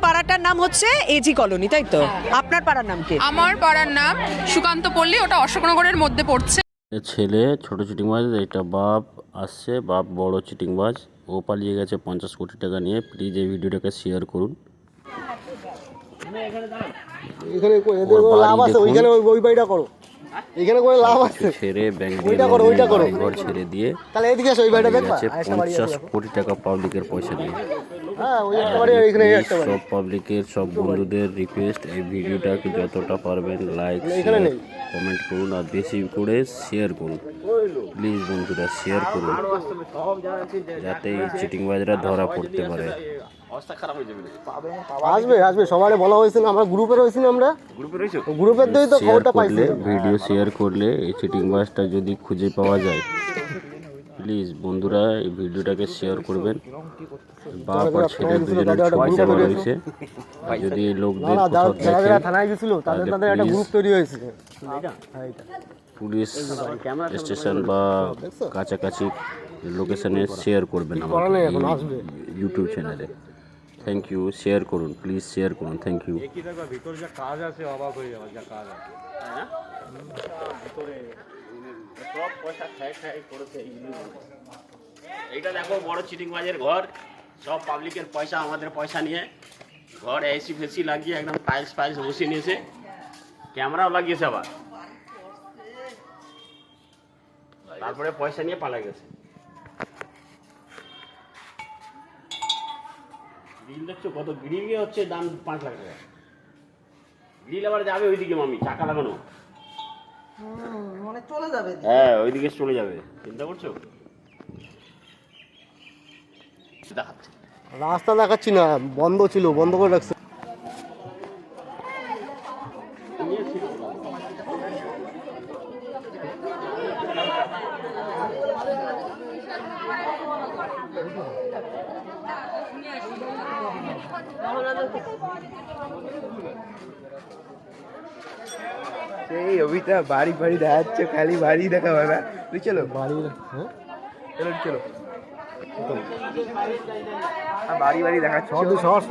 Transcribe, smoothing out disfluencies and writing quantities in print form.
পাড়াটার নাম হচ্ছে AG colony, তাই তো? আপনার পাড়ার নাম কি? আমার পাড়ার নাম সুকান্ত পল্লী, ওটা অশোকনগরের মধ্যে পড়ছে। ছেলে ছোট চিটিংবাজ, এটা বাপ আসছে, বাপ বড় চিটিংবাজ, ও পালিয়ে গেছে 50 কোটি টাকা নিয়ে। প্লিজ এই ভিডিওটাকে শেয়ার করুন। এখানে এদের কোনো লাভ আছে? ওইখানে ওই বাড়িটা করো, এখানে করে লাভ আছে? ছেড়ে ব্যাংক ওইটা করো, ওইটা করো। ঘর ছেড়ে দিয়ে তাহলে এদিকে এসো, ওই বাড়িটা দেখবা। গেছে 50 কোটি টাকা পাবলিকের পয়সা নিয়ে। হ্যাঁ, ওই একটা বাড়ি আর এখানে এই একটা বাড়ি। সব পাবলিকের, সব বন্ধুদের রিকোয়েস্ট, এই ভিডিওটাকে যতটা পারবেন লাইক এখানে নেই। কমেন্ট করুন আর বেশি করে শেয়ার করুন। প্লিজ বন্ধুরা শেয়ার করুন, যাতে এই চিটিংবাজরা ধরা পড়তে পারে। আসবে আসবে, সবাই বলা হয়েছিল, আমরা গ্রুপে রয়েছি না, আমরা গ্রুপের দিয়েই তো খবরটা পাইছি। ভিডিও শেয়ার করলে এই চিটিংবাজটা যদি খুঁজে পাওয়া যায়, প্লিজ বন্ধুরা এই ভিডিওটাকে শেয়ার করবেন। বাপ আর ছেলে দুজনের ছবি দেওয়া রয়েছে, যদি এই লোকদের কোথাও যারা দেখেন থানায় গেছিল তাদের একটা গ্রুপ তৈরি হয়েছে। পুলিশ স্টেশন বা কাছাকাছি লোকেশনে শেয়ার করবেন আমার ইউটিউব চ্যানেলে। থ্যাংক ইউ, শেয়ার করুন প্লিজ, শেয়ার করুন, থ্যাংক ইউ। ভিতর যা কাজ আছে অবাক হয়ে যাবে, যা কাজ আছে সব পয়সা খাই খাই করেছে। এইটা দেখো বড় চিটিংবাজের ঘর, সব পাবলিকের পয়সা, আমাদের পয়সা নিয়ে ঘর এসি ফেসি লাগিয়ে একদম টাইলস ফাইলস বসিয়ে নিয়েছে, ক্যামেরাও লাগিয়েছে আবার, তারপরে পয়সা নিয়ে পালা গেছে। গ্রিল দেখছো কত, গ্রিল হচ্ছে দাম 5 লাখ টাকা। গ্রিল আবার যাবে ওইদিকে মামি, চাকা লাগানো, মানে চলে যাবে। হ্যাঁ ওইদিকে চলে যাবে, চিন্তা করছো? দেখাচ্ছে রাস্তা দেখাচ্ছি না, বন্ধ ছিল, বন্ধ করে রাখছে। এই অভিতা বাড়ি বাড়ি দেখাচ্ছে, খালি বাড়ি দেখা হয় না। তুই চলো বাড়ি, হ্যাঁ চলো চলো, বাড়ি বাড়ি দেখাচ্ছ। শহর